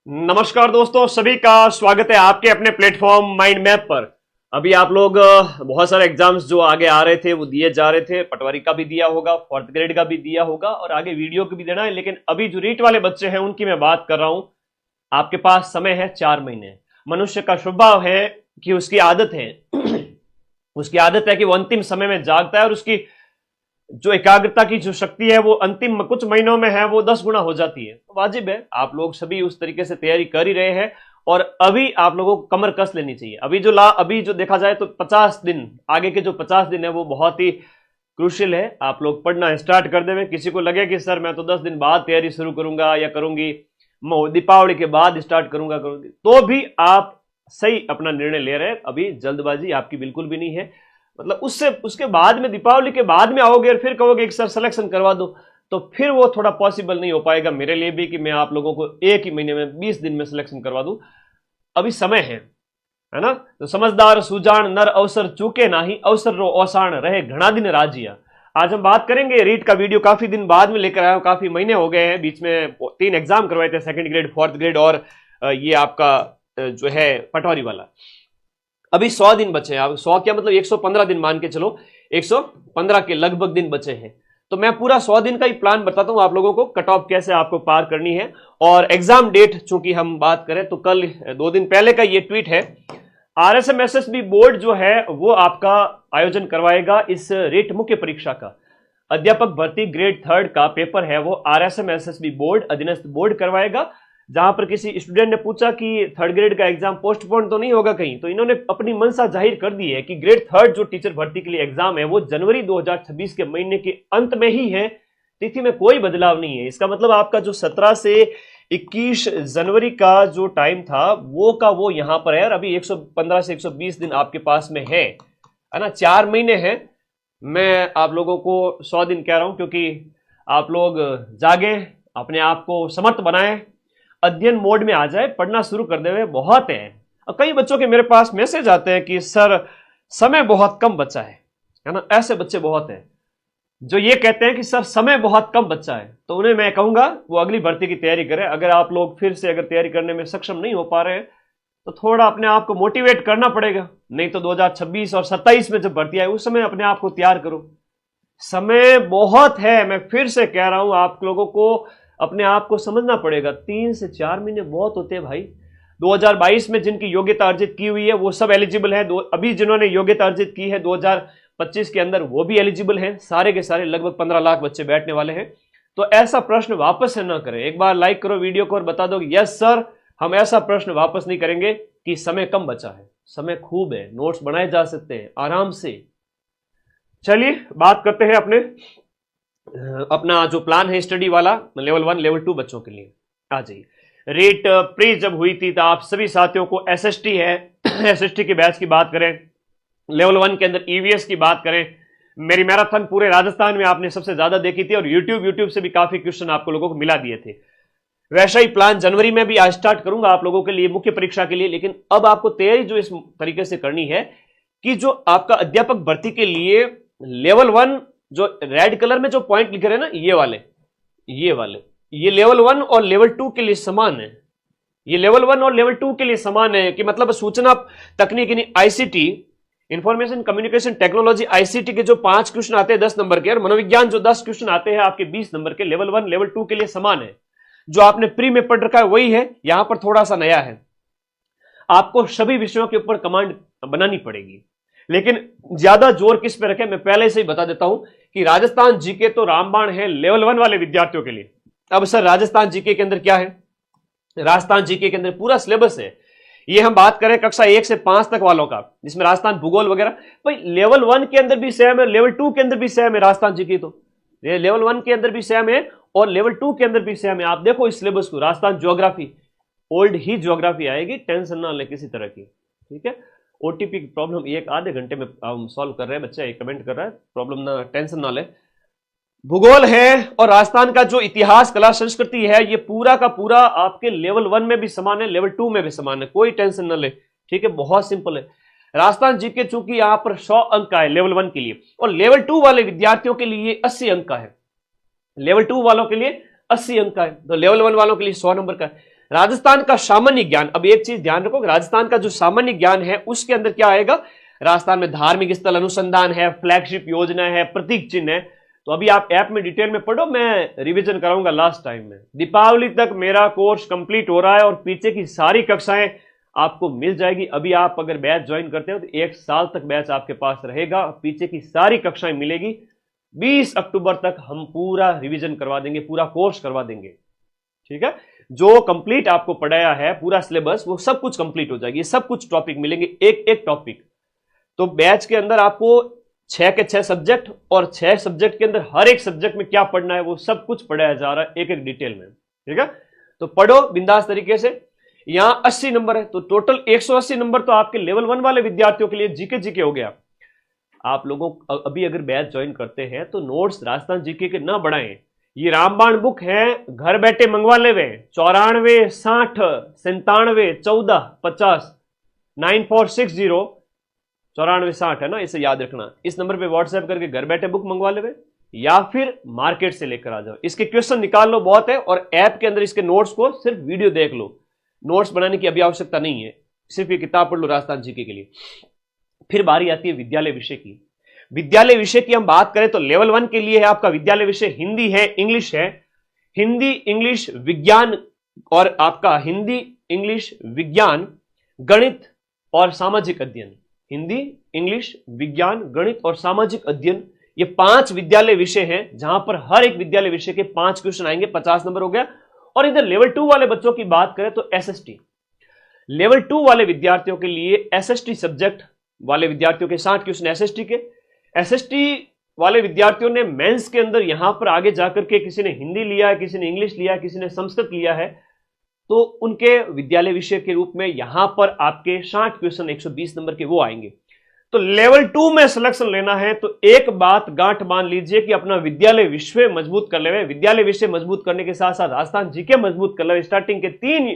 नमस्कार दोस्तों, सभी का स्वागत है आपके अपने प्लेटफॉर्म माइंड मैप पर। अभी आप लोग बहुत सारे एग्जाम्स जो आगे आ रहे थे वो दिए जा रहे थे। पटवारी का भी दिया होगा, फोर्थ ग्रेड का भी दिया होगा और आगे वीडियो को भी देना है। लेकिन अभी जो रीट वाले बच्चे हैं उनकी मैं बात कर रहा हूं। आपके पास समय है 4 महीने। मनुष्य का स्वभाव है कि उसकी आदत है उसकी आदत है कि वो अंतिम समय में जागता है और उसकी जो एकाग्रता की जो शक्ति है वो अंतिम कुछ महीनों में है वो 10 गुना हो जाती है। तो वाजिब है, आप लोग सभी उस तरीके से तैयारी कर ही रहे हैं और अभी आप लोगों को कमर कस लेनी चाहिए। अभी जो देखा जाए तो 50 दिन, आगे के जो 50 दिन है वो बहुत ही क्रूशियल है। आप लोग पढ़ना स्टार्ट कर देवे। किसी को लगे कि सर मैं तो 10 दिन बाद तैयारी शुरू करूंगा या करूंगी, दीपावली के बाद स्टार्ट करूंगी, तो भी आप सही अपना निर्णय ले रहे हैं। अभी जल्दबाजी आपकी बिल्कुल भी नहीं है। मतलब उसके बाद में, दीपावली के बाद में आओगे और फिर कहोगे कि सर सिलेक्शन करवा दो, तो फिर वो थोड़ा पॉसिबल नहीं हो पाएगा मेरे लिए भी कि मैं आप लोगों को एक ही महीने में 20 दिन में सिलेक्शन करवा दूं। अभी समय है ना। तो समझदार सुजान नर अवसर चूके नाही, अवसर रो औसाण रहे घना दिन राजिया। आज हम बात करेंगे। रीट का वीडियो काफी दिन बाद में लेकर आया हूं, काफी महीने हो गए हैं। बीच में 3 एग्जाम करवाए थे, सेकंड ग्रेड, फोर्थ ग्रेड और ये आपका जो है पटवारी वाला। अभी 100 दिन बचे हैं। अब 100 क्या मतलब 115 दिन मान के चलो, 115 के लगभग दिन बचे हैं। तो मैं पूरा 100 दिन का ही प्लान बताता हूं आप लोगों को, कट ऑफ कैसे आपको पार करनी है। और एग्जाम डेट चूंकि हम बात करें तो कल 2 दिन पहले का ये ट्वीट है। RSMSSB बोर्ड जो है वो आपका आयोजन करवाएगा इस रीट मुख्य परीक्षा का। अध्यापक भर्ती ग्रेड 3 का पेपर है वो RSMSSB बोर्ड, अधीनस्थ बोर्ड करवाएगा। जहां पर किसी स्टूडेंट ने पूछा कि 3rd ग्रेड का एग्जाम पोस्टपोन तो नहीं होगा कहीं, तो इन्होंने अपनी मंशा जाहिर कर दी है कि ग्रेड 3 जो टीचर भर्ती के लिए एग्जाम है वो जनवरी 2026 के महीने के अंत में ही है। तिथि में कोई बदलाव नहीं है। इसका मतलब आपका जो 17 से 21 जनवरी का जो टाइम था वो का वो यहां पर है। और अभी 115 से 120 दिन आपके पास में है ना, 4 महीने हैं। मैं आप लोगों को 100 दिन कह रहा हूं क्योंकि आप लोग जागे, अपने आप को समर्थ बनाएं, अध्ययन मोड में आ जाए, पढ़ना शुरू कर देवे। बहुत है। और कई बच्चों के मेरे पास मैसेज आते हैं कि सर समय बहुत कम बचा है ना। ऐसे बच्चे बहुत हैं जो ये कहते हैं कि सर समय बहुत कम बचा है। तो उन्हें मैं कहूंगा वो अगली भर्ती की तैयारी करें। अगर आप लोग फिर से अगर तैयारी करने में सक्षम नहीं हो पा रहे हैं तो थोड़ा अपने आप को मोटिवेट करना पड़ेगा। नहीं तो 2026 और 27 में जब भर्ती आए उस समय अपने आप को तैयार करो। समय बहुत है। मैं फिर से कह रहा हूं, आप लोगों को अपने आप को समझना पड़ेगा। 3 से 4 महीने बहुत होते हैं भाई। 2022 में जिनकी योग्यता अर्जित की हुई है वो सब एलिजिबल है। अभी जिन्होंने योग्यता अर्जित की है 2025 के अंदर वो भी एलिजिबल हैं। सारे के सारे लगभग 15 लाख बच्चे बैठने वाले हैं। तो ऐसा प्रश्न वापस से ना करें। एक बार लाइक करो वीडियो को और बता दो कि यस सर, हम ऐसा प्रश्न वापस नहीं करेंगे कि समय कम बचा है। समय खूब है, नोट्स बनाए जा सकते हैं आराम से। चलिए बात करते हैं अपना जो प्लान है स्टडी वाला, लेवल 1 लेवल 2 बच्चों के लिए। आ जाइए। रेट प्री जब हुई थी तो आप सभी साथियों को SST है SST के बैच की बात करें, लेवल 1 के अंदर EVS की बात करें, मेरी मैराथन पूरे राजस्थान में आपने सबसे ज्यादा देखी थी और यूट्यूब से भी काफी क्वेश्चन आपको लोगों को मिला दिए थे। वैसा ही प्लान जनवरी में भी आज स्टार्ट करूंगा आप लोगों के लिए मुख्य परीक्षा के लिए। लेकिन अब आपको तैयारी जो इस तरीके से करनी है कि जो आपका अध्यापक भर्ती के लिए लेवल 1 जो रेड कलर में जो पॉइंट लिखे रहे ना, ये लेवल 1 और लेवल 2 के लिए समान है। ये लेवल 1 और लेवल 2 के लिए समान है कि मतलब सूचना तकनीक यानी ICT, information communication technology, ICT के जो 5 क्वेश्चन आते हैं 10 नंबर के, और मनोविज्ञान जो 10 क्वेश्चन आते हैं आपके 20 नंबर के, लेवल 1 लेवल 2 के लिए समान है। जो आपने प्री में पढ़ रखा है वही है। यहां पर थोड़ा सा नया है, आपको सभी विषयों के ऊपर कमांड बनानी पड़ेगी। लेकिन ज्यादा जोर किस पे रखें, मैं पहले से ही बता देता हूं कि राजस्थान जीके तो रामबाण है लेवल 1 वाले विद्यार्थियों के लिए। अब सर राजस्थान जीके के अंदर क्या है? राजस्थान जीके के अंदर पूरा सिलेबस है। ये हम बात करें कक्षा 1 से 5 तक वालों का, जिसमें राजस्थान भूगोल वगैरह, भाई लेवल 1 के अंदर भी सेम है, लेवल 2 के अंदर भी सेम है। राजस्थान जीके तो लेवल 1 के अंदर भी सेम है और लेवल 2 के अंदर भी सेम है। आप देखो इस सिलेबस को। राजस्थान ज्योग्राफी, ओल्ड ही ज्योग्राफी आएगी, टेंशन ना ले किसी तरह की, ठीक है। OTP की प्रॉब्लम 1 आधे घंटे में हम सॉल्व कर रहे हैं। बच्चा एक कमेंट कर रहा है, प्रॉब्लम ना, टेंशन ना ले। भूगोल है और राजस्थान का जो इतिहास कला संस्कृति है ये पूरा का पूरा आपके लेवल 1 में भी समान है, लेवल 2 में भी समान है, कोई टेंशन ना ले, ठीक है। बहुत सिंपल है। राजस्थान जीके चूंकि यहां पर 100 अंक का है लेवल 1 के लिए और लेवल 2 वाले विद्यार्थियों के लिए 80 अंक का है। लेवल 2 वालों के लिए 80 अंक का है, तो लेवल 1 वालों के लिए 100 नंबर का है। राजस्थान का सामान्य ज्ञान, अब एक चीज ध्यान रखो, राजस्थान का जो सामान्य ज्ञान है उसके अंदर क्या आएगा, राजस्थान में धार्मिक स्थल अनुसंधान है, फ्लैगशिप योजना है, प्रतीक चिन्ह है। तो अभी आप ऐप में डिटेल में पढ़ो, मैं रिवीजन कराऊंगा लास्ट टाइम में। दीपावली तक मेरा कोर्स कंप्लीट हो रहा है और पीछे की सारी कक्षाएं आपको मिल जाएगी। अभी आप अगर बैच ज्वाइन करते हो तो 1 साल तक बैच आपके पास रहेगा, पीछे की सारी कक्षाएं मिलेगी। 20 अक्टूबर तक हम पूरा रिवीजन करवा देंगे, पूरा कोर्स करवा देंगे, ठीक है। जो कंप्लीट आपको पढ़ाया है पूरा सिलेबस, वो सब कुछ कंप्लीट हो जाएगी, सब कुछ टॉपिक मिलेंगे, एक एक टॉपिक। तो बैच के अंदर आपको 6 के 6 सब्जेक्ट और 6 सब्जेक्ट के अंदर हर एक सब्जेक्ट में क्या पढ़ना है वो सब कुछ पढ़ाया जा रहा है, एक एक डिटेल में, ठीक है। तो पढ़ो बिंदास तरीके से। यहां 80 नंबर है, तो टोटल 180 नंबर तो आपके लेवल 1 वाले विद्यार्थियों के लिए जीके हो गया। आप लोगों अभी अगर बैच ज्वाइन करते हैं तो नोट्स राजस्थान जीके के ना बढ़ाएं। ये रामबाण बुक है, घर बैठे मंगवा ले, 94 60 97 14 50 9460 94 60 है ना, इसे याद रखना। इस नंबर पे व्हाट्सएप करके घर बैठे बुक मंगवा ले या फिर मार्केट से लेकर आ जाओ। इसके क्वेश्चन निकाल लो, बहुत है, और ऐप के अंदर इसके नोट्स को सिर्फ वीडियो देख लो, नोट्स बनाने की अभी आवश्यकता नहीं है, सिर्फ ये किताब पढ़ लो राजस्थान जीके के लिए। फिर बारी आती है विद्यालय विषय की। विद्यालय विषय की हम बात करें तो लेवल 1 के लिए है आपका विद्यालय विषय हिंदी है, इंग्लिश है, हिंदी इंग्लिश विज्ञान, और आपका हिंदी इंग्लिश विज्ञान गणित और सामाजिक अध्ययन। हिंदी इंग्लिश विज्ञान गणित और सामाजिक अध्ययन, ये 5 विद्यालय विषय हैं, जहां पर हर एक विद्यालय विषय के 5 क्वेश्चन आएंगे, 50 नंबर हो गया। और इधर लेवल 2 वाले बच्चों की बात करें तो एसएसटी, लेवल 2 वाले विद्यार्थियों के लिए एसएसटी सब्जेक्ट वाले विद्यार्थियों के 60 क्वेश्चन एसएसटी के। एसएसटी वाले विद्यार्थियों ने मेंस के अंदर यहां पर आगे जाकर के किसी ने हिंदी लिया है, किसी ने इंग्लिश लिया है, किसी ने संस्कृत लिया है, तो उनके विद्यालय विषय के रूप में यहां पर आपके 60 क्वेश्चन 120 नंबर के वो आएंगे। तो लेवल 2 में सिलेक्शन लेना है तो एक बात गांठ बांध लीजिए कि अपना विद्यालय विषय मजबूत कर ले। विद्यालय विषय मजबूत करने के साथ साथ राजस्थान जीके मजबूत कर ले, स्टार्टिंग के 3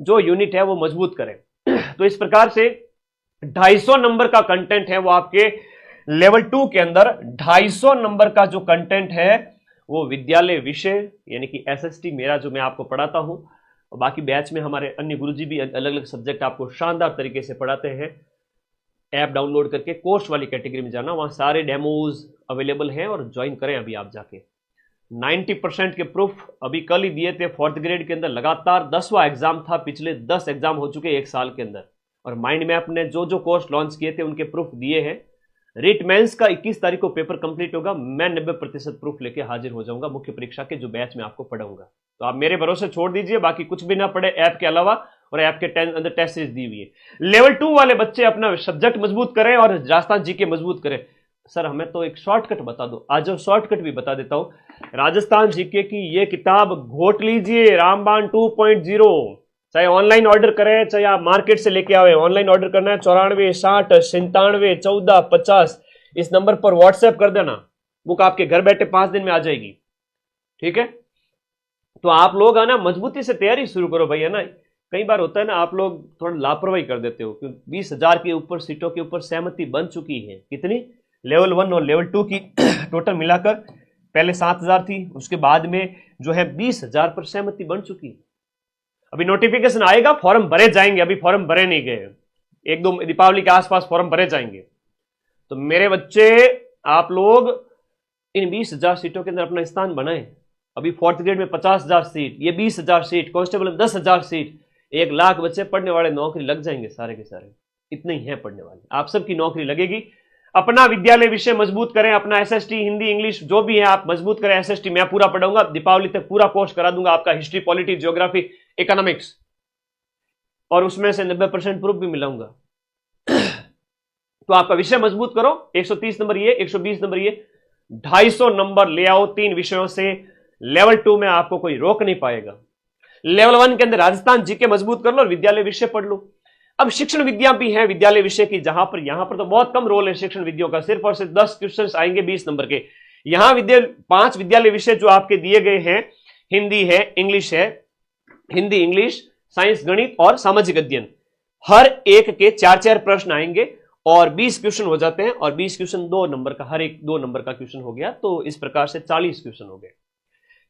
जो यूनिट है वो मजबूत करें। तो इस प्रकार से 250 नंबर का कंटेंट है वो आपके लेवल 2 के अंदर, 250 नंबर का जो कंटेंट है वो विद्यालय विषय यानी कि एसएसटी मेरा जो मैं आपको पढ़ाता हूं, और बाकी बैच में हमारे अन्य गुरुजी भी अलग अलग सब्जेक्ट आपको शानदार तरीके से पढ़ाते हैं। ऐप डाउनलोड करके कोर्स वाली कैटेगरी में जाना, वहां सारे डेमोज अवेलेबल हैं और ज्वाइन करें अभी आप जाके। 90% के प्रूफ अभी कल ही दिए थे 4th ग्रेड के अंदर, लगातार 10वां एग्जाम था, पिछले 10 एग्जाम हो चुके 1 साल के अंदर, और माइंड मैप ने जो जो कोर्स लॉन्च किए थे उनके प्रूफ दिए हैं। रिट मेंस का 21 तारीख को पेपर कंप्लीट होगा, मैं 90% प्रूफ लेके हाजिर हो जाऊंगा मुख्य परीक्षा के जो बैच में आपको पढ़ाऊंगा। तो आप मेरे भरोसे छोड़ दीजिए, बाकी कुछ भी ना पढ़े ऐप के अलावा, और ऐप के अंदर टेस्ट सीरीज दी हुई है। लेवल 2 वाले बच्चे अपना सब्जेक्ट मजबूत करें और राजस्थान जीके मजबूत करें। सर हमें तो एक शॉर्टकट बता दो, आज शॉर्टकट भी बता देता हूं। राजस्थान जीके की ये किताब घोट लीजिए, रामबाण 2.0, चाहे ऑनलाइन ऑर्डर करें चाहे आप मार्केट से लेके आवे। ऑनलाइन ऑर्डर करना है 94 60 97 14 50, इस नंबर पर व्हाट्सएप कर देना, बुक आपके घर बैठे 5 दिन में आ जाएगी, ठीक है। तो आप लोग है ना मजबूती से तैयारी शुरू करो भाई, है ना। कई बार होता है ना आप लोग थोड़ा लापरवाही कर देते हो, क्योंकि 20,000 के ऊपर सीटों के ऊपर सहमति बन चुकी है। कितनी? लेवल 1 और लेवल 2 की टोटल मिलाकर पहले 7,000 थी, उसके बाद में जो है 20,000 पर सहमति बन चुकी। अभी नोटिफिकेशन आएगा, फॉर्म भरे जाएंगे, अभी फॉर्म भरे नहीं गए, 1-2 दीपावली के आसपास फॉर्म भरे जाएंगे। तो मेरे बच्चे आप लोग इन 20,000 सीटों के अंदर अपना स्थान बनाएं। अभी 4th ग्रेड में 50,000 सीट, ये 20,000 सीट, कांस्टेबल में 10,000 सीट, 1 लाख बच्चे पढ़ने वाले, नौकरी लग जाएंगे सारे के सारे, इतने ही हैं पढ़ने वाले, आप सबकी नौकरी लगेगी। अपना विद्यालय विषय मजबूत करें, अपना एसएसटी हिंदी इंग्लिश जो भी है आप मजबूत करें। एसएसटी मैं पूरा पढ़ाऊंगा, दीपावली तक पूरा कोर्स करा दूंगा आपका, हिस्ट्री पॉलिटी ज्योग्राफी इकोनॉमिक्स, और उसमें से 90% प्रूफ भी मिलाऊंगा। तो आपका विषय मजबूत करो। 130 नंबर ये, 120 नंबर ये, 250 नंबर ले आओ 3 विषयों से। लेवल 2 में आपको कोई रोक नहीं पाएगा। लेवल 1 के अंदर राजस्थान जीके मजबूत कर लो और विद्यालय विषय पढ़ लो। अब शिक्षण विद्या भी है विद्यालय विषय की, जहां पर यहां पर तो बहुत कम रोल है शिक्षण विद्याओं का, सिर्फ और सिर्फ 10 क्वेश्चन आएंगे 20 नंबर के। यहां 5 विद्यालय विषय जो आपके दिए गए हैं, हिंदी है, इंग्लिश है, हिंदी इंग्लिश, साइंस गणित और सामाजिक अध्ययन, हर एक के 4-4 प्रश्न आएंगे और 20 क्वेश्चन हो जाते हैं, और 20 क्वेश्चन 2 नंबर का, हर एक 2 नंबर का क्वेश्चन हो गया, तो इस प्रकार से 40 क्वेश्चन हो गए,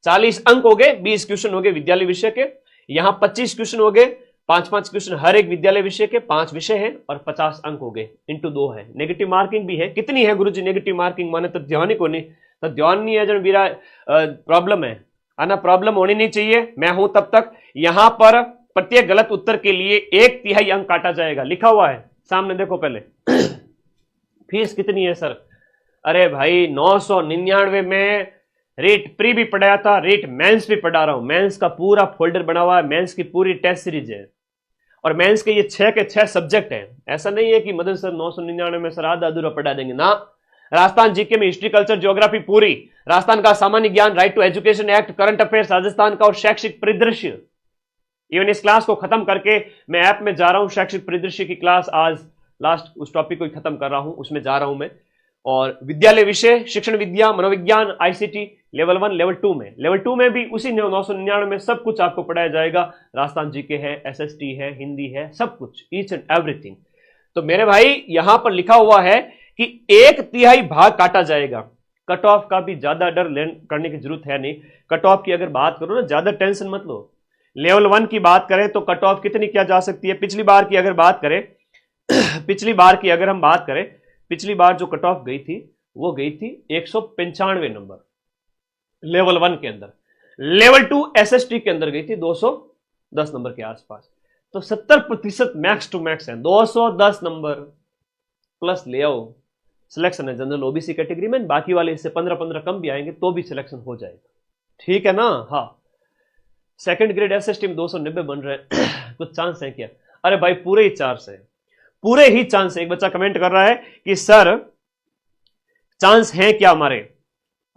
40 अंक हो गए, 20 क्वेश्चन हो गए विद्यालय विषय के। यहां 25 क्वेश्चन हो गए, 5-5 क्वेश्चन हर एक विद्यालय विषय के, 5 विषय है और 50 अंक हो गए, इंटू 2 है। नेगेटिव मार्किंग भी है, कितनी है गुरुजी नेगेटिव मार्किंग? माने तो ध्यान ही को नहीं, तो ध्यान नहीं है जन मेरा प्रॉब्लम है ना, प्रॉब्लम होनी नहीं चाहिए। मैं हूं तब तक। यहां पर प्रत्येक गलत उत्तर के लिए 1/3 अंक काटा जाएगा, लिखा हुआ है सामने देखो पहले। फीस कितनी है सर? अरे भाई 999 में रीट प्री भी पढ़ाया था, रीट मेंस भी पढ़ा रहा हूं। मेंस का पूरा फोल्डर बना हुआ है, मेंस की पूरी टेस्ट सीरीज है और मेंस के ये 6 के 6 सब्जेक्ट हैं। ऐसा नहीं है कि मदन सर 999 में सर आधा अधूरा पढ़ा देंगे ना। राजस्थान जीके में हिस्ट्री, कल्चर, ज्योग्राफी पूरी, राजस्थान का सामान्य ज्ञान, right to education act, current affairs Rajasthan का और शैक्षिक परिदृश्य। इवन इस क्लास को खत्म करके मैं ऐप में जा रहा हूं, शैक्षिक परिदृश्य की क्लास आज लास्ट उस टॉपिक को खत्म कर रहा हूं, उसमें जा रहा हूं मैं। और विद्यालय विषय, शिक्षण विद्या, मनोविज्ञान, आईसीटी लेवल 1, लेवल 2 में, लेवल 2 में भी उसी 999 में सब कुछ आपको पढ़ाया जाएगा। राजस्थान जीके है, एसएसटी है, हिंदी है, सब कुछ, ईच एंड एवरीथिंग। तो मेरे भाई यहां पर लिखा हुआ है कि 1/3 भाग काटा जाएगा। कट ऑफ का भी ज्यादा डर करने की जरूरत है नहीं। कट ऑफ की अगर बात करो ना, ज्यादा टेंशन मत लो। लेवल 1 की बात करें तो कट ऑफ कितनी क्या जा सकती है? पिछली बार की अगर बात करें पिछली बार की अगर हम बात करें, पिछली बार जो कट ऑफ गई थी वो गई थी 195 नंबर लेवल 1 के अंदर। लेवल 2 एसएसटी के अंदर गई थी 210 नंबर के आसपास। तो 70% मैक्स टू मैक्स है, 210 नंबर प्लस ले आओ। सिलेक्शन है जनरल ओबीसी कैटेगरी में, बाकी वाले इससे 15-15 कम भी आएंगे तो भी सिलेक्शन हो जाएगा, ठीक है ना? हाँ, सेकंड ग्रेड एसएसटी में 290 बन रहे हैं। कुछ चांस है क्या? अरे भाई पूरे ही चांस है, पूरे ही चांस है। एक बच्चा कमेंट कर रहा है कि सर चांस है क्या हमारे?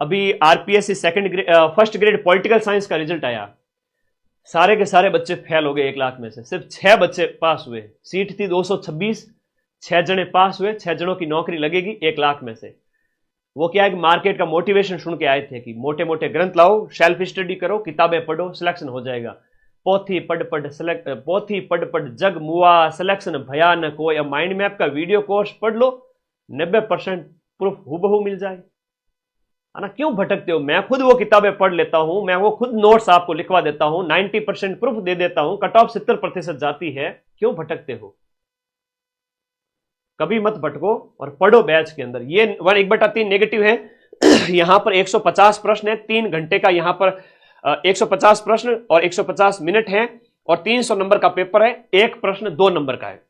अभी RPSC first grade political science का रिजल्ट आया, सारे के सारे बच्चे फेल हो गए 1 लाख में से, सिर्फ 6 बच्चे पास हुए। सीट थी 226, 6 जने पास हुए, 6 जनों की नौकरी लगेगी 1 लाख में से। वो क्या है कि मार्केट का मोटिवेशन सुन के आए थे कि मोटे मोटे ग्रंथ लाओ, सेल्फ स्टडी करो, किताबें पढ़ो, सिलेक्शन हो जाएगा। पोथी पढ़ पढ़ जग मुआ, सिलेक्शन भयानक हो। या माइंड मैप का वीडियो कोर्स पढ़ लो, 90% प्रूफ हूबहू मिल जाए, है ना? क्यों भटकते हो? मैं खुद वो किताबें पढ़ लेता हूं, मैं वो खुद नोट्स आपको लिखवा देता हूं, 90% प्रूफ दे देता हूं, कट ऑफ 70% जाती है। क्यों भटकते हो? कभी मत भटको और पढ़ो बैच के अंदर। ये 1/3 नेगेटिव है। यहां पर 150 प्रश्न है, 3 घंटे का यहां पर 150 प्रश्न और 150 मिनट है और 300 नंबर का पेपर है। एक प्रश्न 2 नंबर का है।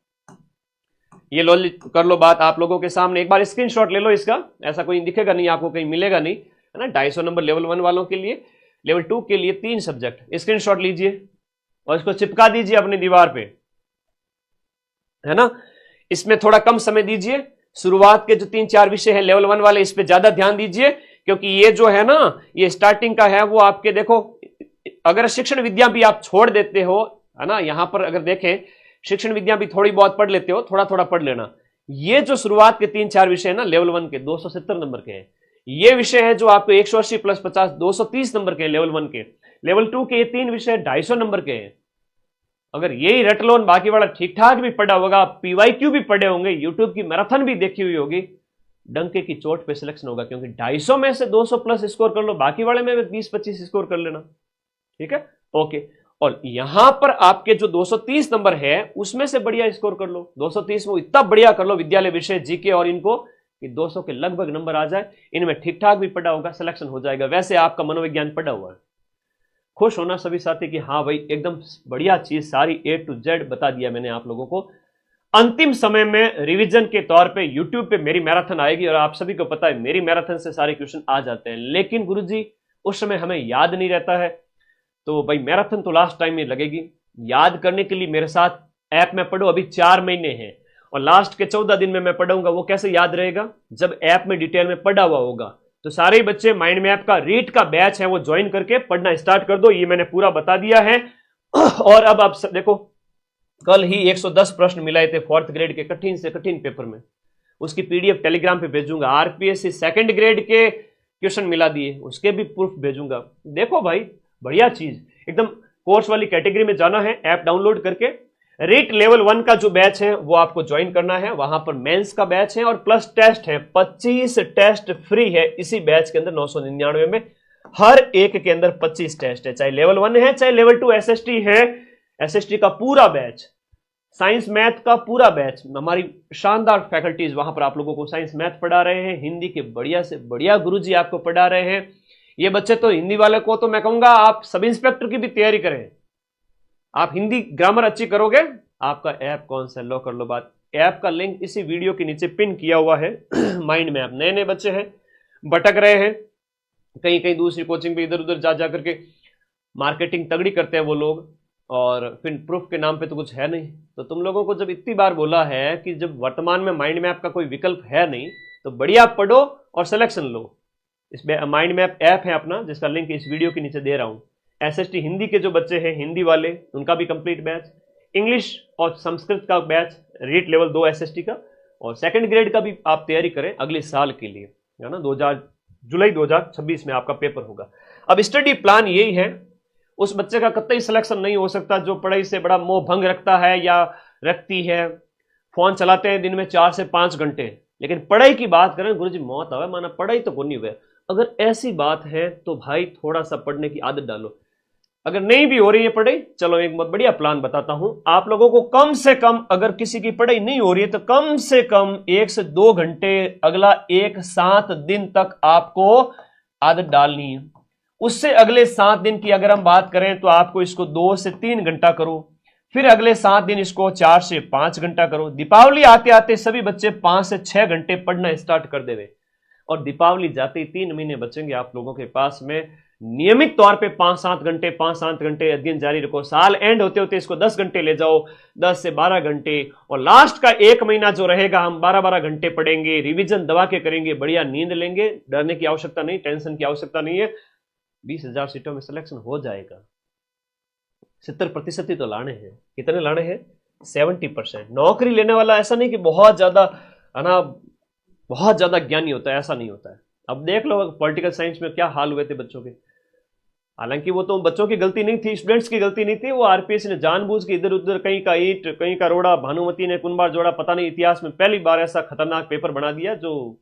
ये लो, कर लो बात आप लोगों के सामने। एक बार स्क्रीनशॉट ले लो इसका, ऐसा कोई दिखेगा नहीं आपको, कहीं मिलेगा नहीं, है ना? 250 नंबर लेवल 1 वालों के लिए, लेवल 2 के लिए 3 सब्जेक्ट। स्क्रीनशॉट लीजिए और इसको चिपका दीजिए अपनी दीवार पे, है ना? इसमें थोड़ा कम समय दीजिए। शुरुआत के जो 3-4 विषय हैं लेवल 1 वाले, इस पे ज्यादा ध्यान दीजिए, क्योंकि ये जो है ना, ये स्टार्टिंग का है। वो आपके देखो, अगर शिक्षण विद्या भी आप छोड़ देते हो, है ना, यहां पर अगर देखें शिक्षण विद्या भी थोड़ी बहुत पढ़ लेते हो, थोड़ा थोड़ा पढ़ लेना। ये जो शुरुआत के 3-4 विषय है ना लेवल 1 के, 270 नंबर के हैं। ये विषय है जो आपको 180 + 50, 230 नंबर के लेवल 1 के। लेवल 2 के ये 3 विषय 250 नंबर के हैं। अगर यही रट लो, बाकी वाला ठीक ठाक भी पढ़ा होगा, पीवाईक्यू भी पढ़े होंगे, यूट्यूब की मैराथन भी देखी हुई होगी, डंके की चोट पे सिलेक्शन होगा। क्योंकि 250 में से 200+ स्कोर कर लो, बाकी वाले में 20-25 स्कोर कर लेना, ठीक है? ओके। और यहां पर आपके जो 230 नंबर है उसमें से बढ़िया स्कोर कर लो। 230 में इतना बढ़िया कर लो विद्यालय विषय, जीके और इनको, कि 200 के लगभग नंबर आ जाए। इनमें ठीक ठाक भी पढ़ा होगा, सिलेक्शन हो जाएगा। वैसे आपका मनोविज्ञान पढ़ा हुआ है। खुश होना सभी साथी कि हाँ भाई एकदम बढ़िया चीज, सारी A to Z बता दिया मैंने आप लोगों को। अंतिम समय में रिवीजन के तौर पे YouTube पे मेरी मैराथन आएगी और आप सभी को पता है मेरी मैराथन से सारे क्वेश्चन आ जाते हैं। लेकिन गुरुजी उस समय हमें याद नहीं रहता है, तो भाई मैराथन तो लास्ट टाइम में लगेगी। याद करने के लिए मेरे साथ ऐप में पढ़ो। अभी 4 महीने हैं और लास्ट के 14 दिन में मैं पढ़ाऊंगा। वो कैसे याद रहेगा? जब ऐप में डिटेल में पढ़ा हुआ होगा। तो सारे बच्चे माइंड मैप का रीट का बैच है वो ज्वाइन करके पढ़ना स्टार्ट कर दो। ये मैंने पूरा बता दिया है। और अब आप देखो, कल ही 110 प्रश्न मिलाए थे 4th ग्रेड के कठिन से कठिन पेपर में। उसकी पीडीएफ टेलीग्राम पे भेजूंगा। आरपीएससी 2nd ग्रेड के क्वेश्चन मिला दिए, उसके भी प्रूफ भेजूंगा। देखो भाई बढ़िया चीज, एकदम कोर्स वाली कैटेगरी में जाना है। ऐप डाउनलोड करके रीट लेवल 1 का जो बैच है वो आपको ज्वाइन करना है। वहां पर मेंस का बैच है और प्लस टेस्ट है। 25 टेस्ट फ्री है इसी बैच के अंदर 999 में। हर एक के अंदर 25 टेस्ट है, चाहे लेवल 1 है चाहे लेवल 2 एसएसटी है। एसएसटी का पूरा बैच, साइंस मैथ का पूरा बैच, हमारी शानदार फैकल्टीज वहां पर आप लोगों को साइंस मैथ पढ़ा रहे हैं। हिंदी के बढ़िया से बढ़िया गुरुजी आपको पढ़ा रहे हैं। ये बच्चे तो हिंदी वाले को तो मैं कहूंगा आप सब इंस्पेक्टर की भी तैयारी करें। आप हिंदी ग्रामर अच्छी करोगे, आपका ऐप कौन सा, लो कर लो बात। ऐप का लिंक इसी वीडियो के नीचे पिन किया हुआ है। माइंड मैप, नए नए बच्चे हैं, भटक रहे हैं, कहीं कहीं दूसरी कोचिंग पे इधर उधर जा जा करके मार्केटिंग तगड़ी करते हैं वो लोग, और फिर प्रूफ के नाम पे तो कुछ है नहीं। तो तुम लोगों को जब इतनी बार बोला है कि जब वर्तमान में माइंड मैप का कोई विकल्प है नहीं, तो बढ़िया पढ़ो और सिलेक्शन लो। इस माइंड मैप ऐप है अपना, जिसका लिंक इस वीडियो के नीचे दे रहा हूं। एसएसटी हिंदी के जो बच्चे हैं, हिंदी वाले, उनका भी कंप्लीट बैच, इंग्लिश और संस्कृत का बैच, रीट लेवल 2 एसएसटी का, और सेकंड ग्रेड का भी आप तैयारी करें अगले साल के लिए, है ना। जुलाई 2026 में आपका पेपर होगा। अब स्टडी प्लान यही है, उस बच्चे का कतई सिलेक्शन नहीं हो सकता जो पढ़ाई से बड़ा मोह भंग रखता है या रखती है। फोन चलाते हैं दिन में 4 से 5 घंटे, लेकिन पढ़ाई की बात करें, गुरुजी मौत आवे माना पढ़ाई तो नहीं हुए। अगर ऐसी बात है तो भाई थोड़ा सा पढ़ने की आदत डालो। अगर नहीं भी हो रही है पढ़ाई, चलो एक बहुत बढ़िया प्लान बताता हूं आप लोगों को। कम से कम अगर किसी की पढ़ाई नहीं हो रही है तो कम से कम 1 से 2 घंटे अगला 7 दिन तक आपको आदत डालनी है। उससे अगले 7 दिन की अगर हम बात करें तो आपको इसको 2 से 3 घंटा करो, फिर अगले 7 दिन इसको 4 से 5 घंटा करो। दीपावली आते आते सभी बच्चे 5 से 6 घंटे पढ़ना स्टार्ट कर देवे, और दीपावली जाते ही 3 महीने बचेंगे आप लोगों के पास में। नियमित तौर पे 5-7 घंटे अध्ययन जारी रखो। साल एंड होते होते इसको 10 घंटे ले जाओ, 10 से 12 घंटे, और लास्ट का 1 महीना जो रहेगा हम 12-12 घंटे पढ़ेंगे, रिवीजन दबा के करेंगे, बढ़िया नींद लेंगे। डरने की आवश्यकता नहीं, टेंशन की आवश्यकता नहीं है। 20,000 सीटों में सिलेक्शन हो जाएगा। 70% ही तो लाने हैं। कितने लाने हैं? 70%। नौकरी लेने वाला ऐसा नहीं कि बहुत ज्यादा है ना, बहुत ज्यादा ज्ञानी होता है, ऐसा नहीं होता है। अब देख लो पॉलिटिकल साइंस में क्या हाल हुए थे बच्चों के। हालांकि वो तो बच्चों की गलती नहीं थी, स्टूडेंट्स की गलती नहीं थी, वो आरपीएस ने जानबूझ के इधर उधर कहीं का ईंट कहीं का रोड़ा, भानुमति ने कुनबार जोड़ा, पता नहीं इतिहास में पहली बार ऐसा खतरनाक पेपर बना दिया जो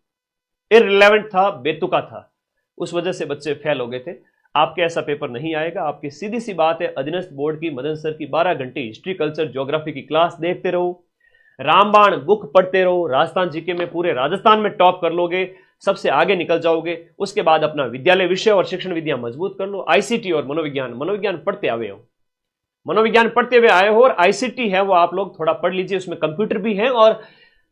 इररिलेवेंट था, बेतुका था। उस वजह से बच्चे फेल हो गए थे। आपके ऐसा पेपर नहीं आएगा। आपकी सीधी सी बात है, अधीनस्थ बोर्ड की मदन सर की 12 घंटे हिस्ट्री कल्चर ज्योग्राफी की क्लास देखते रहो, रामबाण बुक पढ़ते रहो, राजस्थान जीके में पूरे राजस्थान में टॉप कर लोगे, सबसे आगे निकल जाओगे। उसके बाद अपना विद्यालय विषय और शिक्षण विद्या मजबूत कर लो। आईसीटी और मनोविज्ञान पढ़ते आए हो, मनोविज्ञान पढ़ते हुए आए हो, और आईसीटी है वो आप लोग थोड़ा पढ़ लीजिए, उसमें कंप्यूटर भी है और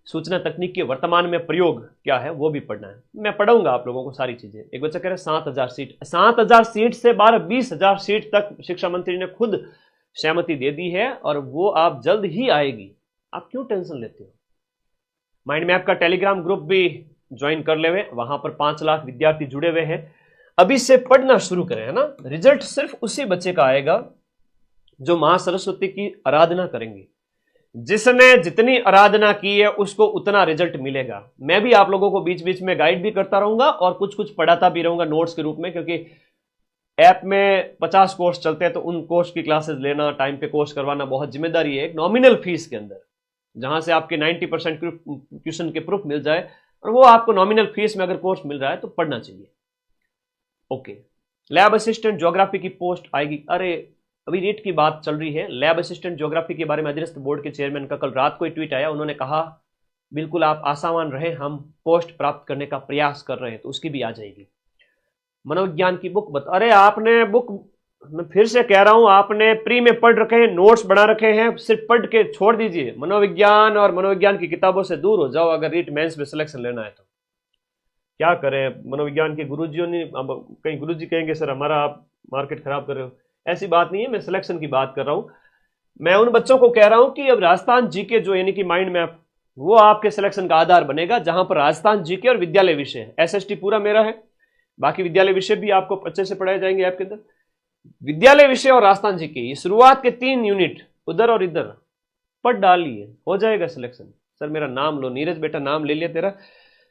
सूचना तकनीक के वर्तमान में प्रयोग क्या है वो भी पढ़ना है। मैं पढ़ाऊंगा आप लोगों को सारी चीजें। एक बच्चा कह रहे 7,000 सीट, 7,000 सीट से 12-20,000 सीट तक शिक्षा मंत्री ने खुद सहमति दे दी है, और वो आप जल्द ही आएगी। आप क्यों टेंशन लेते हो? माइंड मैप का टेलीग्राम ग्रुप भी ज्वाइन कर ले हुए, वहां पर 5 लाख विद्यार्थी जुड़े हुए हैं। अभी से पढ़ना शुरू करें, है ना। रिजल्ट सिर्फ उसी बच्चे का आएगा जो मां सरस्वती की आराधना करेंगे। जिसने जितनी आराधना की है उसको उतना रिजल्ट मिलेगा। मैं भी आप लोगों को बीच बीच में गाइड भी करता रहूंगा और कुछ कुछ पढ़ाता भी रहूंगा नोट्स के रूप में, क्योंकि ऐप में 50 कोर्स चलते हैं, तो उन कोर्स की क्लासेस लेना, टाइम पे कोर्स करवाना बहुत जिम्मेदारी है। एक नॉमिनल फीस के अंदर, जहां से आपके 90% क्वेश्चन के प्रूफ मिल जाए, और वो आपको नॉमिनल फीस में अगर कोर्स मिल रहा है तो पढ़ना चाहिए। ओके, लैब असिस्टेंट ज्योग्राफी की पोस्ट आएगी। अरे अभी रेट की बात चल रही है, लैब असिस्टेंट ज्योग्राफी के बारे में अधीनस्थ बोर्ड के चेयरमैन का कल रात को ट्वीट आया। उन्होंने कहा बिल्कुल आप आसामान रहे, हम पोस्ट प्राप्त करने का प्रयास कर रहे हैं, तो उसकी भी आ जाएगी। मनोविज्ञान की बुक बता, अरे आपने बुक, मैं फिर से कह रहा हूं, आपने प्री में पढ़ रखे हैं, नोट्स बना रखे हैं, सिर्फ पढ़ के छोड़ दीजिए। मनोविज्ञान और मनोविज्ञान की किताबों से दूर हो जाओ अगर रीट मेंस में सिलेक्शन लेना है तो। क्या करें, मनोविज्ञान के गुरुजियों ने, अब कहीं गुरुजी कहेंगे सर हमारा आप मार्केट खराब कर रहे हो। ऐसी बात नहीं है, मैं सिलेक्शन की बात कर रहा हूं। मैं उन बच्चों को कह रहा हूं कि अब राजस्थान जीके जो यानी कि माइंड मैप, वो आपके सिलेक्शन का आधार बनेगा, जहां पर राजस्थान जीके और विद्यालय विषय है। एसएसटी पूरा मेरा है, बाकी विद्यालय विषय भी आपको अच्छे से पढ़ाए जाएंगे ऐप के अंदर। विद्यालय विषय और राजस्थान जीके, ये शुरुआत के 3 यूनिट उधर और इधर पढ़ डालिए, हो जाएगा सिलेक्शन। सर मेरा नाम लो, नीरज बेटा नाम ले लिया तेरा,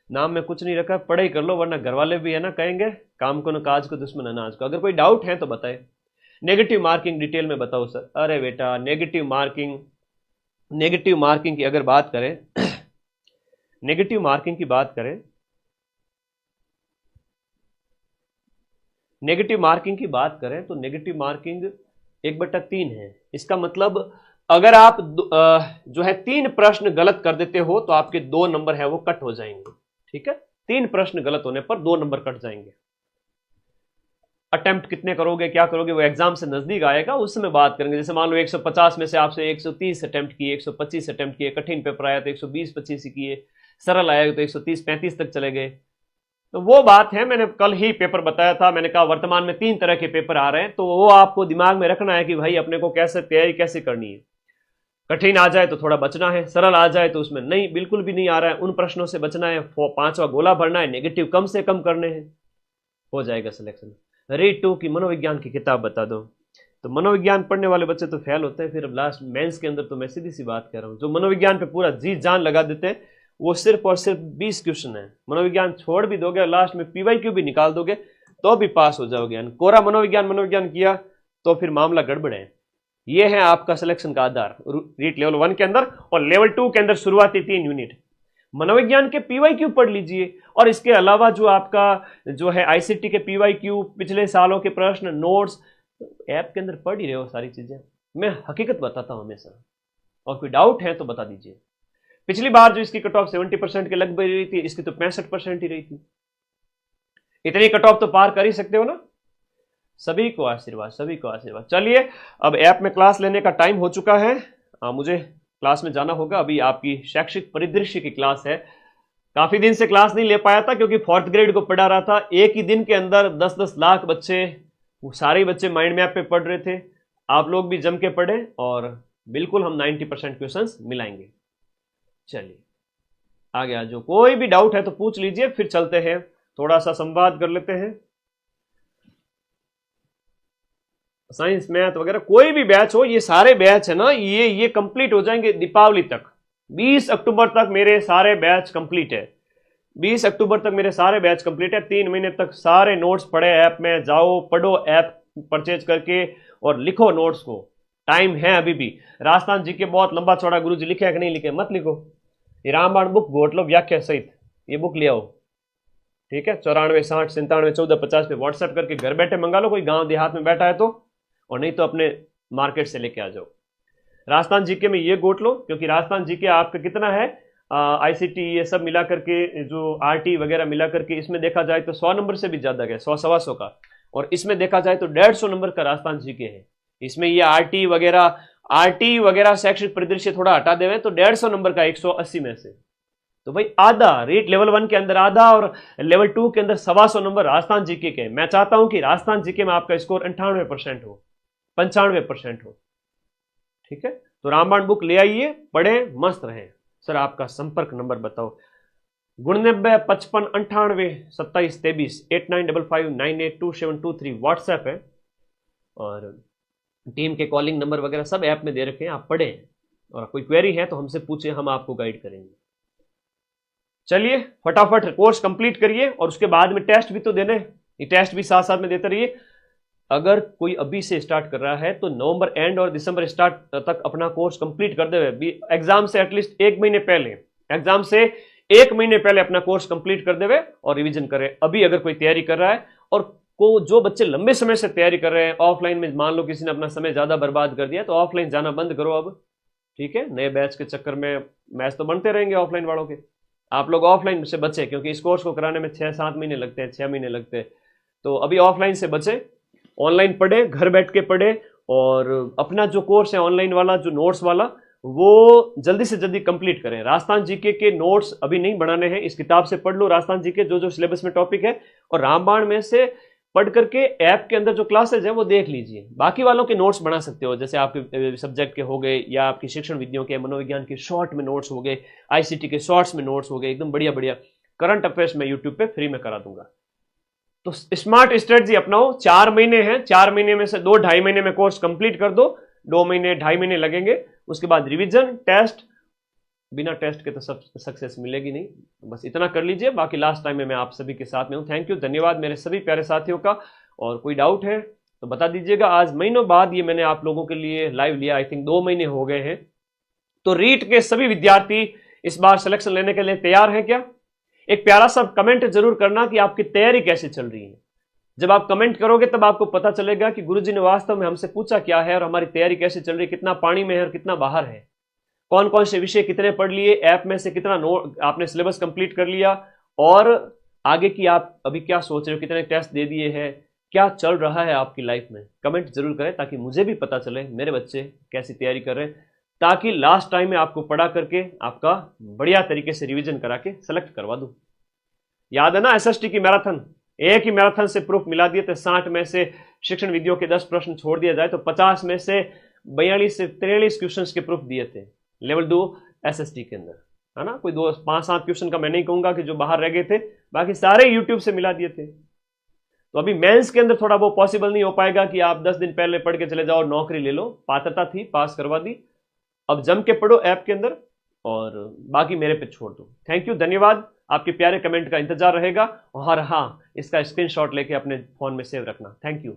नाम में कुछ नहीं रखा, पढ़ाई कर लो, वरना घर वाले भी है ना कहेंगे काम को न काज को दुश्मन अनाज को। अगर कोई डाउट है तो बताए। नेगेटिव मार्किंग डिटेल में बताओ सर। अरे बेटा नेगेटिव मार्किंग की अगर बात करें नेगेटिव मार्किंग की बात करें, नेगेटिव मार्किंग की बात करें तो नेगेटिव मार्किंग 1/3 है। इसका मतलब अगर आप जो है 3 प्रश्न गलत कर देते हो तो आपके 2 नंबर है वो कट हो जाएंगे। ठीक है, 3 प्रश्न गलत होने पर 2 नंबर कट जाएंगे। अटेम्प्ट कितने करोगे, क्या करोगे, वो एग्जाम से नजदीक आएगा, उस समय बात करेंगे। जैसे मान लो 150 में से आपसे 130 अटेम्प्ट किए, 125 अटेम्प्ट किए, कठिन पेपर आया तो 120-25 किए, सरल आया तो 130-35 तक चले गए, तो वो बात है। मैंने कल ही पेपर बताया था, मैंने कहा वर्तमान में 3 तरह के पेपर आ रहे हैं, तो वो आपको दिमाग में रखना है कि भाई अपने को कैसे तैयारी कैसे करनी है। कठिन आ जाए तो थोड़ा बचना है, सरल आ जाए तो उसमें नहीं, बिल्कुल भी नहीं आ रहा है, उन प्रश्नों से बचना है, 5वां गोला भरना है, नेगेटिव कम से कम करने हैं, हो जाएगा सिलेक्शन। रीड 2 की मनोविज्ञान की किताब बता दो, तो मनोविज्ञान पढ़ने वाले बच्चे तो फेल होते हैं, फिर अब लास्ट मेंस के अंदर तो मैं सीधी सी बात कर रहा हूं, जो मनोविज्ञान पे पूरा जी जान लगा देते हैं वो सिर्फ और सिर्फ 20 क्वेश्चन है। मनोविज्ञान छोड़ भी दोगे और लास्ट में PYQ भी निकाल दोगे तो भी पास हो जाओगे। कोरा मनोविज्ञान किया तो फिर मामला गड़बड़ है। ये है आपका सिलेक्शन का आधार रीट लेवल 1 के अंदर, और लेवल 2 के अंदर शुरुआती 3 यूनिट मनोविज्ञान के PYQ पढ़ लीजिए, और इसके अलावा जो आपका जो है ICT के PYQ, पिछले सालों के प्रश्न, नोट्स, ऐप के अंदर पढ़ ही रहे हो सारी चीजें। मैं हकीकत बताता हूं हमेशा, और कोई डाउट है तो बता दीजिए। पिछली बार जो इसकी कट ऑफ 70% के लगभग रही थी, इसकी तो 65% ही रही थी। इतनी कट ऑफ तो पार कर ही सकते हो ना। सभी को आशीर्वाद, सभी को आशीर्वाद। चलिए, अब ऐप में क्लास लेने का टाइम हो चुका है, मुझे क्लास में जाना होगा। अभी आपकी शैक्षिक परिदृश्य की क्लास है। काफी दिन से क्लास नहीं ले पाया था क्योंकि 4th ग्रेड को पढ़ा रहा था। एक ही दिन के अंदर 10-10 लाख बच्चे, वो सारे बच्चे माइंड मैप पे पढ़ रहे थे। आप लोग भी जम के पढ़े और बिल्कुल हम 90% क्वेश्चंस मिलाएंगे। चलिए आगे आ जाओ, कोई भी डाउट है तो पूछ लीजिए, फिर चलते हैं, थोड़ा सा संवाद कर लेते हैं। साइंस, मैथ वगैरह कोई भी बैच हो, ये सारे बैच है ना, ये कंप्लीट हो जाएंगे दीपावली तक। 20 अक्टूबर तक मेरे सारे बैच कंप्लीट है। 20 अक्टूबर तक मेरे सारे बैच कंप्लीट है। 3 महीने तक सारे नोट्स पढ़े, ऐप में जाओ, पढ़ो, ऐप परचेज करके और लिखो नोट्स को। टाइम है अभी भी। राजस्थान जी के बहुत लंबा चौड़ा गुरुजी लिखे है कि नहीं लिखे, मत लिखो। ये रामबाण बुक घोट लो, व्याख्या सहित ये बुक ले आओ। ठीक है, 94 60 97 14 50 पे व्हाट्सएप करके घर बैठे मंगा लो, कोई गांव देहात में बैठा है तो, और नहीं तो अपने मार्केट से लेके आ जाओ। राजस्थान जीके में ये गोट लो, क्योंकि राजस्थान जीके आपका कितना है, ICT ये सब मिला करके, जो RT वगैरह मिला करके, इसमें देखा जाए तो 100 नंबर से भी ज्यादा है, 100-125 का, और इसमें देखा जाए तो 150 नंबर का राजस्थान जीके है। इसमें ये RT वगैरह शैक्षिक परिदृश्य थोड़ा हटा देवे तो 150 नंबर का 180 में से, तो भाई आधा रीट लेवल 1 के अंदर आधा, और लेवल 2 के अंदर 125 नंबर राजस्थान जीके के। मैं चाहता हूं कि राजस्थान जीके में आपका स्कोर 98% हो, 95% हो। ठीक है, तो रामबाण बुक ले आइए, पढ़े, मस्त रहे। सर आपका संपर्क नंबर बताओ। 99 55 98 27 23 8955982723 व्हाट्सएप है, और टीम के कॉलिंग नंबर वगैरह सब ऐप में दे रखे हैं, आप पढ़ें, और कोई क्वेरी है तो हमसे पूछे, हम आपको गाइड करेंगे। चलिए फटाफट कोर्स कंप्लीट करिए, और उसके बाद में टेस्ट भी तो देने, ये टेस्ट भी साथ साथ में देते रहिए। अगर कोई अभी से स्टार्ट कर रहा है तो नवंबर एंड और दिसंबर स्टार्ट तक अपना कोर्स कंप्लीट कर देवे। एग्जाम से एटलीस्ट 1 महीने पहले, एग्जाम से 1 महीने पहले अपना कोर्स कंप्लीट कर देवे और रिवीजन करे। अभी अगर कोई तैयारी कर रहा है, और को जो बच्चे लंबे समय से तैयारी कर रहे हैं, ऑफलाइन में मान लो किसी ने अपना समय ज्यादा बर्बाद कर दिया, तो ऑफलाइन जाना बंद करो अब। ठीक है, नए बैच के चक्कर में मैच तो बनते रहेंगे ऑफलाइन वालों के, आप लोग ऑफलाइन से बचे, क्योंकि इस कोर्स को कराने में 6-7 महीने लगते हैं, 6 महीने लगते हैं। तो अभी ऑफलाइन से बचे, ऑनलाइन पढ़े, घर बैठ के पढ़े, और अपना जो कोर्स है ऑनलाइन वाला, जो नोट्स वाला, वो जल्दी से जल्दी कंप्लीट करें। राजस्थान जीके के नोट्स अभी नहीं बनाने हैं, इस किताब से पढ़ लो राजस्थान जीके, जो जो सिलेबस में टॉपिक है, और रामबाण में से पढ़ करके ऐप के अंदर जो क्लासेज है वो देख लीजिए। बाकी वालों के नोट्स बना सकते हो, जैसे आपके सब्जेक्ट के हो गए, या आपकी शिक्षण विधियों के, मनोविज्ञान के शॉर्ट में नोट्स हो गए, ICT के शॉर्ट्स में नोट्स हो गए, एकदम बढ़िया बढ़िया। करंट अफेयर्स में यूट्यूब पे फ्री में करा दूंगा। तो स्मार्ट स्ट्रेटजी अपनाओ। 4 महीने हैं, 4 महीने में से 2-2.5 महीने में कोर्स कंप्लीट कर दो, 2 महीने 2.5 महीने लगेंगे। उसके बाद रिवीजन, टेस्ट, बिना टेस्ट के तो सब सक्सेस मिलेगी नहीं, बस इतना कर लीजिए। बाकी लास्ट टाइम में मैं आप सभी के साथ में हूं। थैंक यू, धन्यवाद मेरे सभी प्यारे साथियों का। और कोई डाउट है तो बता दीजिएगा। आज महीनों बाद ये मैंने आप लोगों के लिए लाइव लिया, आई थिंक 2 महीने हो गए हैं। तो रीट के सभी विद्यार्थी इस बार सिलेक्शन लेने के लिए तैयार हैं क्या? एक प्यारा सा कमेंट जरूर करना कि आपकी तैयारी कैसे चल रही है। जब आप कमेंट करोगे तब आपको पता चलेगा कि गुरुजी ने वास्तव में हमसे पूछा क्या है और हमारी तैयारी कैसे चल रही, कितना पानी में है और कितना बाहर है, कौन कौन से विषय कितने पढ़ लिए, ऐप में से कितना नोट आपने सिलेबस कंप्लीट कर लिया, और आगे की आप अभी क्या सोच रहे हो, कितने टेस्ट दे दिए हैं, क्या चल रहा है आपकी लाइफ में। कमेंट जरूर करें ताकि मुझे भी पता चले मेरे बच्चे कैसी तैयारी कर रहे हैं, ताकि लास्ट टाइम में आपको पढ़ा करके आपका बढ़िया तरीके से रिवीजन करा के सेलेक्ट करवा दूं। याद है ना एसएसटी की मैराथन, एक ही मैराथन से प्रूफ मिला दिए थे। 60 में से शिक्षण विधियों के 10 प्रश्न छोड़ दिया जाए तो 50 में से 42 से 43 क्वेश्चंस के प्रूफ दिए थे लेवल 2 एसएसटी के अंदर, है ना। कोई 2 5 7 क्वेश्चन का मैं नहीं कहूंगा कि जो बाहर रह गए थे, बाकी सारे यूट्यूब से मिला दिए थे। तो अभी मेंस के अंदर थोड़ा वो पॉसिबल नहीं हो पाएगा कि आप 10 दिन पहले पढ़ के चले जाओ और नौकरी ले लो। पात्रता थी, पास करवा दी, अब जम के पढ़ो ऐप के अंदर और बाकी मेरे पे छोड़ दो। थैंक यू, धन्यवाद। आपके प्यारे कमेंट का इंतजार रहेगा और हाँ, इसका स्क्रीनशॉट लेके अपने फोन में सेव रखना। Thank you.